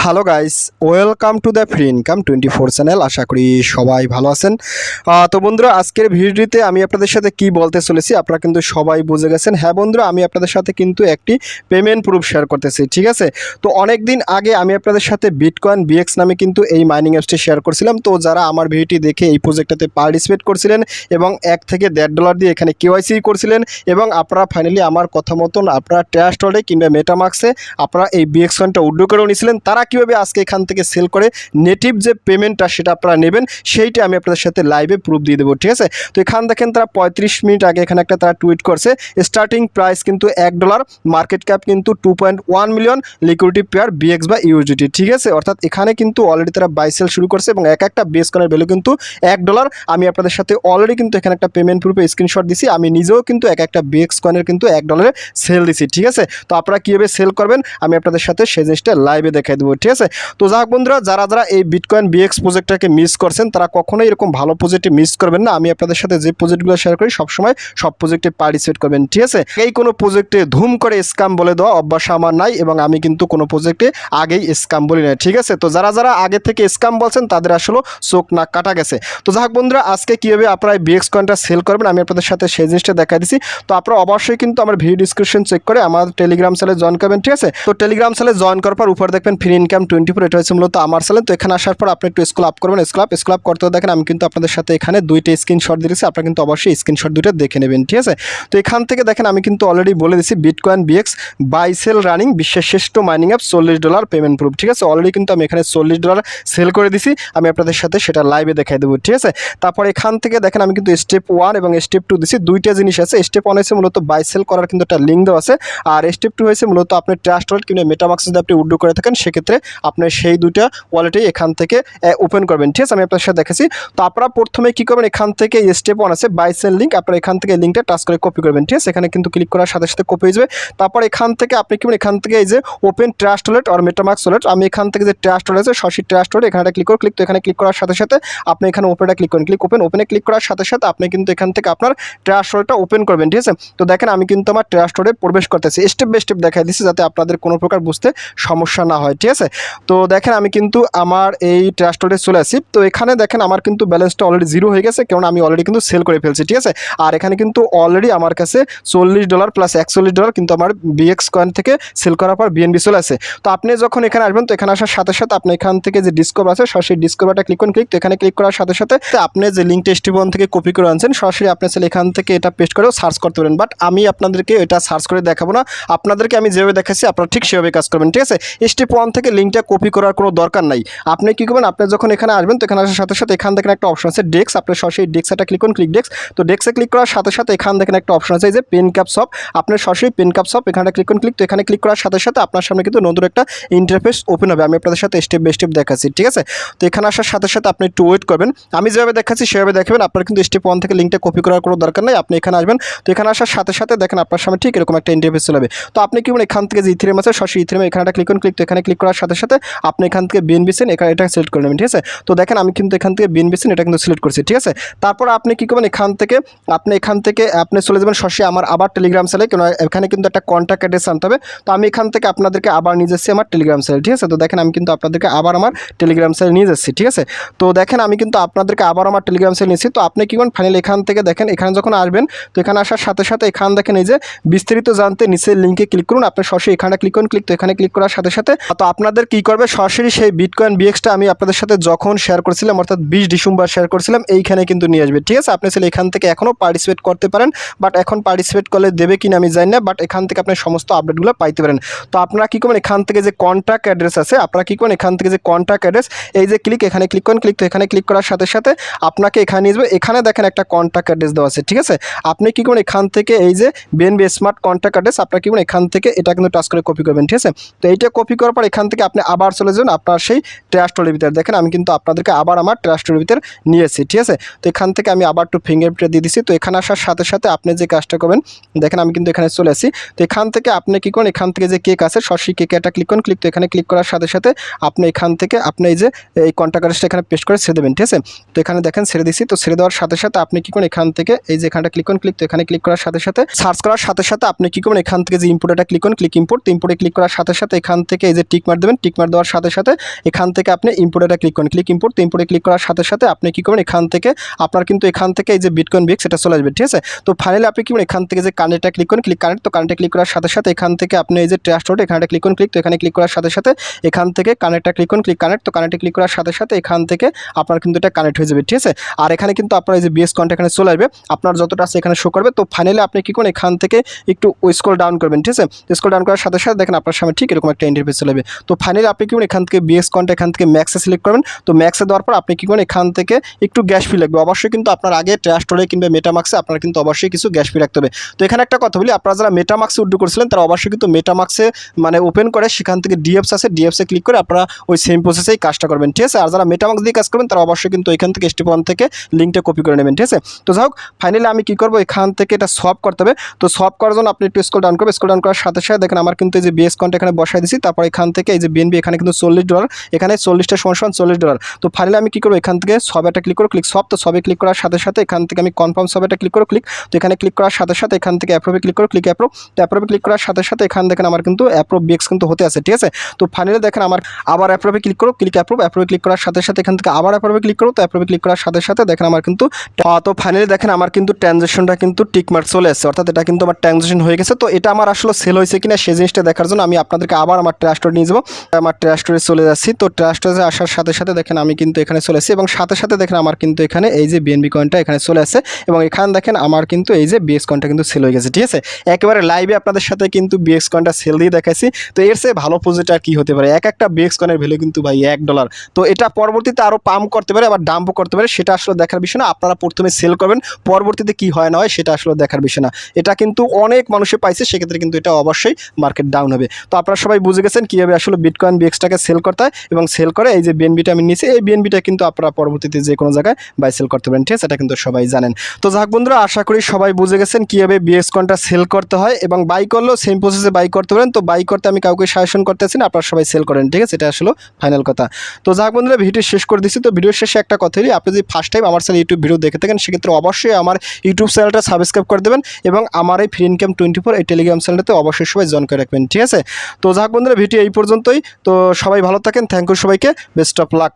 Hello guys, welcome to the free income 24 channel. আশা করি সবাই ভালো আছেন। তো বন্ধুরা, আজকের ভিডিওতে আমি আপনাদের সাথে কি বলতে চলেছি আপনারা কিন্তু সবাই বুঝে গেছেন। হ্যাঁ বন্ধুরা, আমি আপনাদের সাথে কিন্তু একটি পেমেন্ট প্রুফ শেয়ার করতেছি, ঠিক আছে। তো অনেক দিন আগে আমি আপনাদের সাথে বিটকয়েন বিএক্স নামে কিন্তু এই মাইনিং অ্যাপসটি শেয়ার করছিলাম। তো যারা আমার ভিডিওটি দেখে এই প্রজেক্টটাতে পার্টিসিপেট করছিলেন এবং $1 থেকে $1.5 দিয়ে এখানে কেওয়াইসি করছিলেন এবং আপনারা ফাইনালি আমার কথা মতন আপনারা ট্রাস্ট ওয়ালেটে কিংবা মেটামাক্সে আপনারা এই বিএক্স কয়েনটা উইথড্র করে নিয়েছিলেন, তারা কীভাবে আজকে এখান থেকে সেল করে নেটিভ যে পেমেন্টটা সেটা আপনারা নেবেন সেইটা আমি আপনাদের সাথে লাইভে প্রুফ দিয়ে দেবো, ঠিক আছে। তো এখান দেখেন তারা 35 মিনিট আগে এখানে একটা তারা টুইট করছে, স্টার্টিং প্রাইস কিন্তু $1, মার্কেট ক্যাপ কিন্তু 2.1 মিলিয়ন, লিকুইডিটি পেয়ার বিএক্স বা ইউজিটি, ঠিক আছে। অর্থাৎ এখানে কিন্তু অলরেডি তারা বাই সেল শুরু করছে এবং একটা বিএক্স কয়েনের ভ্যালু কিন্তু $1। আমি আপনাদের সাথে অলরেডি কিন্তু এখানে একটা পেমেন্ট প্রুফে স্ক্রিনশট দিছি, আমি নিজেও কিন্তু একটা বিএক্স কয়েনের কিন্তু $1 সেল দিছি, ঠিক আছে। তো আপনারা কীভাবে সেল করবেন আমি আপনাদের সাথে সেই জিনিসটা লাইভে দেখাই দেবো, ঠিক আছে। তো যাক বন্ধুরা, যারা যারা এই বিটকয়েন বিএক্স প্রজেক্টটাকে মিস করছেন তারা কখনোই এরকম ভালো প্রজেক্টে মিস করবেন না। আমি আপনাদের সাথে যে প্রজেক্টগুলো শেয়ার করি সবসময় সব প্রজেক্টে পার্টিসিপেট করবেন, ঠিক আছে। এই কোনো প্রজেক্টে ধুম করে স্ক্যাম বলে দেওয়া অভ্যাস আমার নাই এবং আমি কিন্তু কোনো প্রজেক্টে আগেই স্ক্যাম বলি না, ঠিক আছে। তো যারা যারা আগে থেকে স্ক্যাম বলছেন তাদের আসলে চোখ নাক কাটা গেছে। তো যাক বন্ধুরা, আজকে কীভাবে আপনারা এই বিএক্স কয়েনটা সেল করবেন আমি আপনাদের সাথে সেই জিনিসটা দেখাই দিচ্ছি। তো আপনারা অবশ্যই কিন্তু আমার ভিডিও ডিসক্রিপশন চেক করে আমার টেলিগ্রাম চ্যানেলে জয়েন করবেন, ঠিক আছে। তো টেলিগ্রাম চ্যানেলে জয়েন করার পর উপরে দেখবেন ফ্রি ইনকাম 24, এটা হচ্ছে মূলত আমার চ্যানেল। তো এখানে আসার পর আপনি একটু স্ক্রল আপ করবেন, স্ক্রল আপ করতে দেখেন আমি কিন্তু আপনাদের সাথে এখানে দুইটা স্ক্রিনশট দিয়েছি, আপনারা কিন্তু অবশ্যই স্ক্রিনশট দুইটা দেখে নেবেন, ঠিক আছে। তো এখান থেকে দেখেন আমি কিন্তু অলরেডি বলে দিচ্ছি Bitcoin BX buy sell running বিশ্বের শ্রেষ্ঠ মাইনিং অ্যাপ $40 পেমেন্ট প্রুফ, ঠিক আছে। অলরেডি কিন্তু আমি এখানে $40 সেল করে দিছি, আমি আপনাদের সাথে সেটা লাইভে দেখাই দেবো, ঠিক আছে। তারপর এখান থেকে দেখেন আমি কিন্তু স্টেপ 1 এবং স্টেপ 2 দিছি, দুইটা জিনিস আছে। স্টেপ 1 হয়েছে মূলত বাই সেল করার কিন্তু একটা লিঙ্ক দেওয়া আছে, আর স্টেপ 2 হয়েছে মূলত আপনি ট্রাস্ট ওয়ালেট কিংবা মেটামাক্স যদি আপনি উইথড্র করে থাকেন সেক্ষেত্রে আপনি সেই দুইটা ওয়ালেটেই এখান থেকে ওপেন করবেন, ঠিক আছে। আমি আপনার সাথে দেখেছি। তো আপনারা প্রথমে কি করবেন, এখান থেকে স্টেপ 1 আছে বাই সেল লিঙ্ক, আপনারা এখান থেকে লিঙ্কটা টাচ করে কপি করবেন, ঠিক আছে। এখানে কিন্তু ক্লিক করার সাথে সাথে কপি হয়ে যাবে। তারপর এখান থেকে আপনি কি এখান থেকে এই যে ওপেন ট্রাস্ট ওয়ালেট আর মেটামাক্স ওয়ালেট, আমি এখান থেকে যে ট্রাস্ট ওয়ালেট আছে সরাসরি ট্রাস্ট ওয়ালেট এখানে ক্লিক করে তো এখানে ক্লিক করার সাথে সাথে আপনি এখানে ওপেনটা ক্লিক করেন, ওপেনে ক্লিক করার সাথে সাথে আপনি কিন্তু এখান থেকে আপনার ট্রাস্ট ওয়ালেটটা ওপেন করবেন, ঠিক আছে। তো দেখেন আমি কিন্তু আমার ট্রাস্ট ওয়ালেটে প্রবেশ করতেছি, স্টেপ বাই স্টেপ দেখাই দিচ্ছি যাতে আপনাদের কোনো প্রকার বুঝতে সমস্যা না হয়, ঠিক আছে। তো দেখেন আমি কিন্তু আমার এই ট্রাস্ট ওয়ালেটে চলে আসি। তো এখানে দেখেন আমার কিন্তু ব্যালেন্সটা অলরেডি 0 হয়ে গেছে, কারণ আমি অলরেডি কিন্তু সেল করে ফেলছি, ঠিক আছে। আর এখানে কিন্তু অলরেডি আমার কাছে $40 প্লাস $41 কিন্তু আমার বিএক্স কয়েন থেকে সেল করার পর বিএনবি চলে আসে। তো আপনি যখন এখানে আসবেন তো এখানে আসার সাথে সাথে আপনি এখান থেকে যে ডিসকভার আছে সরাসরি ডিসকভারটা ক্লিক করুন, তো এখানে ক্লিক করার সাথে সাথে আপনি যে লিঙ্কটা স্টেপ 1 থেকে কপি করে আনছেন সরাসরি আপনি চাইলে এখান থেকে এটা পেস্ট করেও সার্চ করতে পারেন, বাট আমি আপনাদেরকে এটা সার্চ করে দেখাবো না, আপনাদেরকে আমি যেভাবে দেখাচ্ছি আপনারা ঠিক সেভাবে কাজ করবেন, ঠিক আছে। স্টেপ 1 থেকে লিঙ্কটা কপি করার কোনো দরকার নাই। আপনি কি করবেন, আপনি যখন এখানে আসবেন তো এখানে আসার সাথে সাথে এখান থেকে একটা অপশন আছে ডেস্ক, আপনি সরাসরি ডেস্কটা ক্লিক করুন, ডেস্ক। তো ডেস্কে ক্লিক করার সাথে সাথে এখান থেকে একটা অপশন আছে যে পেন ক্যাপ শপ, আপনি সরাসরি পেন ক্যাপ শপ এখানে ক্লিক করুন, তো এখানে ক্লিক করার সাথে সাথে আপনার সামনে কিন্তু নতুন একটা ইন্টারফেস ওপেন হবে। আমি আপনাদের সাথে স্টেপ বাই স্টেপ দেখাচ্ছি, ঠিক আছে। তো এখানে আসার সাথে সাথে আপনি একটু ওয়েট করবেন, আমি যেভাবে দেখাচ্ছি সেভাবে দেখাবেন। আপনার কিন্তু স্টেপ 1 থেকে লিঙ্কটা কপি করার কোনো দরকার নেই, আপনি এখানে আসবেন। তো এখানে আসার সাথে সাথে দেখেন আপনার সামনে ঠিক এরকম একটা ইন্টারফেস চলে যাবে। তো আপনি কি এখান থেকে যে ইথেরিয়াম আছে সরাসরি ইথেরিয়াম এখানে ক্লিক করুন, তো এখানে ক্লিক করার সাথে সাথে আপনি এখান থেকে বিএনবি সেন এখানে এটা সিলেক্ট করে নেবেন, ঠিক আছে। তো দেখেন আমি কিন্তু এখান থেকে বিএনবি সেন এটা কিন্তু সিলেক্ট করছি, ঠিক আছে। তারপর আপনি কি করবেন, এখান থেকে আপনি চলে যাবেন সরাসরি আমার আবার টেলিগ্রাম চ্যানেলে, কেন এখানে কিন্তু একটা কন্ট্যাক্ট অ্যাড্রেস আনতে হবে। তো আমি এখান থেকে আপনাদেরকে আবার নিয়ে যাচ্ছি আমার টেলিগ্রাম চ্যানেল, ঠিক আছে। তো দেখেন আমি কিন্তু আপনাদেরকে আবার আমার টেলিগ্রাম চ্যানেল নিয়ে যাচ্ছি, ঠিক আছে। তো দেখেন আমি কিন্তু আপনাদেরকে আবার আমার টেলিগ্রাম চ্যানেল নিয়েছি। তো আপনি কি করবেন, ফাইনালি এখান থেকে দেখেন এখানে যখন আসবেন তো এখানে আসার সাথে সাথে এখান দেখেন এই যে বিস্তারিত জানতে নিচের লিঙ্কে ক্লিক করুন, আপনি সরাসরি এখানে ক্লিক করুন, তো এখানে ক্লিক করার সাথে সাথে তো আপনাদের কি করবে, সরাসরি সেই বিটকয়েন বিএক্সটা আমি আপনাদের সাথে যখন শেয়ার করছিলাম অর্থাৎ 20 ডিসেম্বর শেয়ার করছিলাম এইখানে কিন্তু নিয়ে আসবে, ঠিক আছে। আপনি চাইলে এখান থেকে এখনও পার্টিসিপেট করতে পারেন, বাট এখন পার্টিসিপেট করলে দেবে কিনা আমি জানি না, বাট এখান থেকে আপনি সমস্ত আপডেটগুলো পাইতে পারেন। তো আপনারা কি করবেন, এখান থেকে যে কন্ট্যাক্ট অ্যাড্রেস আছে আপনারা কি করবেন, এখান থেকে যে কন্ট্যাক্ট অ্যাড্রেস এই যে ক্লিক এখানে ক্লিক করুন, তো এখানে ক্লিক করার সাথে সাথে আপনাকে এখানে নিয়ে যাবে। এখানে দেখেন একটা কন্ট্যাক্ট অ্যাড্রেস দেওয়া আছে, ঠিক আছে। আপনি কি করবেন, এখান থেকে এই যে বিএনবি স্মার্ট কন্ট্যাক্ট অ্যাড্রেস আপনারা কি করবেন, এখান থেকে এটা কিন্তু টাচ করে কপি করবেন, ঠিক আছে। তো এইটা কপি করার পর এখান থেকে আপনি আবার চলে যাবেন আপনার সেই ট্রাস্ট ওয়ালেটের ভিতরে। দেখেন আমি কিন্তু আপনাদেরকে আবার আমার ট্রাস্ট ওয়ালেটের ভিতরে নিয়েছি, ঠিক আছে। তো এখান থেকে আমি আবার একটু ফিঙ্গারপ্রিন্ট দিয়ে দিচ্ছি। তো এখানে আসার সাথে সাথে আপনি যে কাজটা করবেন দেখেন আমি কিন্তু এখানে চলে আসি। তো এখান থেকে আপনি কি করেন, এখান থেকে যে কেক আছে সরাসরি কেকে একটা ক্লিক করুন, তো এখানে ক্লিক করার সাথে সাথে আপনি এখান থেকে আপনি এই যে এই কন্ট্যাক্ট অ্যাড্রেসটা এখানে পেস্ট করে ছেড়ে দেবেন, ঠিক আছে। তো এখানে দেখেন ছেড়ে দিচ্ছি। তো ছেড়ে দেওয়ার সাথে সাথে আপনি কি করেন, এখান থেকে এই যে এখানটা ক্লিক করুন, তো এখানে ক্লিক করার সাথে সাথে সার্চ করার সাথে সাথে আপনি কি করবেন, এখান থেকে যে ইম্পোর্টটা ক্লিক করুন, ইম্পোর্টে ক্লিক করার সাথে সাথে এখান থেকে এই যে টিক মার দেবেন। দেবেন। টিক মার্ক দেওয়ার সাথে সাথে এখান থেকে আপনি ইম্পোর্টে ক্লিক করেন, ক্লিক ইম্পোর্ট। তো ইম্পোর্টে ক্লিক করার সাথে সাথে আপনি কী করবেন, এখান থেকে আপনার কিন্তু এখান থেকে এই যে বিটকয়েন বিক্স এটা চলে আসবে, ঠিক আছে। তো ফাইনালি আপনি কি করবেন, এখান থেকে যে কানেক্টটা ক্লিক করেন, ক্লিক কানেক্ট। তো কানেক্টে ক্লিক করার সাথে সাথে এখান থেকে আপনি এই যে ট্রাস্ট ওয়ালেট এখানে ক্লিক করুন, ক্লিক। তো এখানে ক্লিক করার সাথে সাথে এখান থেকে কানেক্টটা ক্লিক করুন, ক্লিক কানেক্ট। তো কানেক্টে ক্লিক করার সাথে সাথে এখান থেকে আপনার কিন্তু এটা কানেক্ট হয়ে যাবে, ঠিক আছে। আর এখানে কিন্তু আপনার এই যে বিএস কয়েনটা এখানে চলে আসবে, আপনার যতটা আছে এখানে শো করবে। তো ফাইনালি আপনি কি করুন, এখান থেকে একটু স্ক্রল ডাউন করবেন, ঠিক আছে। স্ক্রল ডাউন করার সাথে সাথে দেখেন আপনার সামনে ঠিক এরকম একটা ইন্টারফেস চলে আসবে। তো ফাইনালি আপনি কি করুন, এখান থেকে বিএস কয়েনটা এখান থেকে ম্যাক্সে সিলেক্ট করবেন। তো ম্যাক্সে দেওয়ার পর আপনি কি করুন, এখান থেকে একটু গ্যাস ফি লাগবে অবশ্যই, কিন্তু আপনার আগে ট্রাস্ট ওয়ালেট কিংবা মেটামাক্সে আপনার কিন্তু অবশ্যই কিছু গ্যাস ফি রাখতে হবে। তো এখানে একটা কথা বলি, আপনারা যারা মেটামাক্সে উইথড্র করেছিলেন তারা অবশ্যই কিন্তু মেটামাক্সে মানে ওপেন করে সেখান থেকে ডিএফস আছে, ডিএফসে ক্লিক করে আপনারা ওই সেম প্রসেসেই কাজটা করবেন, ঠিক আছে। আর যারা মেটামাক্স দিয়ে কাজ করবেন তারা অবশ্যই কিন্তু এখান থেকে স্টেপ 1 থেকে লিঙ্কটা কপি করে নেবেন, ঠিক আছে। তো যাই হোক ফাইনালি আমি কি করব, এখান থেকে এটা সলভ করতে হবে। তো সলভ করার জন্য আপনি একটু স্ক্রল ডাউন করবেন। স্ক্রল ডাউন করার সাথে সাথে দেখেন আমার কিন্তু এই যে বিএস কয়েনটা এখানে বসাই দিয়েছি। তারপর এখান থেকে এই যে বিএনবি এখানে কিন্তু $40, এখানে 40টা সমান $40। তো ফাইনালি আমি কি করব, এখান থেকে সব একটা ক্লিক করব, ক্লিক সব। তো সবে ক্লিক করার সাথে সাথে এখান থেকে আমি কনফার্ম সব একটা ক্লিক করব, ক্লিক। তো এখানে ক্লিক করার সাথে সাথে এখান থেকে অ্যাপ্রুভে ক্লিক করব, ক্লিক অ্যাপ্রুভ। তো অ্যাপ্রুভে ক্লিক করার সাথে সাথে এখানে দেখেন আমার কিন্তু অ্যাপ্রুভ বিএক্স কিন্তু হতে আছে, ঠিক আছে। তো ফাইনালি দেখেন আমার আবার অ্যাপ্রুভে ক্লিক করব, ক্লিক অ্যাপ্রুভ। অ্যাপ্রুভে ক্লিক করার সাথে সাথে এখান থেকে আবার অ্যাপ্রুভে ক্লিক করব। তো অ্যাপ্রুভে ক্লিক করার সাথে সাথে দেখেন আমার কিন্তু তো ফাইনালি দেখেন আমার কিন্তু ট্রানজ্যাকশনটা কিন্তু টিক মার্ক চলে আসছে, অর্থাৎ এটা কিন্তু আমার ট্রানজ্যাকশন হয়ে গেছে। তো এটা আমার আসলে সেল হয়েছে কিনা সেই জিনিসটা দেখার জন্য আমি আপনাদেরকে আবার আমার ট্রাস্টরে নিয়ে যাবো। আমার ট্রাস্টরে চলে যাচ্ছি। তো ট্রাস্টরে আসার সাথে সাথে দেখেন আমি কিন্তু এখানে চলে আসছি এবং সাথে সাথে দেখেন আমার কিন্তু এখানে এই যে বিএনবি কয়েনটা এখানে চলে আসছে এবং এখানে দেখেন আমার কিন্তু এই যে বিএক্স কয়েনটা কিন্তু সেল হয়ে গেছে, ঠিক আছে। একেবারে লাইভে আপনাদের সাথে কিন্তু বিএক্স কয়েনটা সেল দিয়ে দেখাইছি। তো এর চেয়ে ভালো প্রজেক্ট আর কি হতে পারে, একটা বিএক্স কয়েনের ভ্যালু কিন্তু ভাই $1। তো এটা পরবর্তীতে আরও পাম্প করতে পারে, আবার ডাম্পও করতে পারে, সেটা আসলে দেখার বিষয় না। আপনারা প্রথমে সেল করবেন, পরবর্তীতে কি হয় না হয় সেটা আসলে দেখার বিষয় না। এটা কিন্তু অনেক মানুষে পাইছে, সেক্ষেত্রে কিন্তু এটা অবশ্যই মার্কেট ডাউন হবে। তো আপনারা সবাই বুঝে গেছেন কীভাবে আসলে বিটকয়েন বিএক্সটাকে সেল করতে হয় এবং সেল করে এই যে বিএনবিটা আমি নিয়েছি, এই বিএনবিটা কিন্তু আপনারা পরবর্তীতে যে কোনো জায়গায় বাই সেল করতে পারেন, ঠিক আছে। এটা কিন্তু সবাই জানেন। তো যাক বন্ধুরা, আশা করি সবাই বুঝে গেছেন কীভাবে বিএক্স কয়েনটা সেল করতে হয় এবং বাই করলেও সেম প্রসেসে বাই করতে পারেন। তো বাই করতে আমি কাউকে সাজেশন করতেছি না, আপনারা সবাই সেল করেন, ঠিক আছে। এটা আসলে ফাইনাল কথা। তো যাক বন্ধুরা, ভিডিও শেষ করে দিচ্ছি। তো ভিডিও শেষে একটা কথাই, আপনি যদি ফার্স্ট টাইম আমার চ্যানেল ইউটিউব ভিডিও দেখে থাকেন সেক্ষেত্রে অবশ্যই আমার ইউটিউব চ্যানেলটা সাবস্ক্রাইব করে দেবেন এবং আমার এই ফ্রি ইনকাম 24 এই টেলিগ্রাম চ্যানেলটাতে অবশ্যই সবাই জয়েন করে রাখবেন, ঠিক আছে। তো যাক বন্ধুরা, ভিডিও এই পর্যন্তই। তো সবাই ভালো থাকেন, থ্যাংক ইউ সবাইকে, বেস্ট অফ লাক।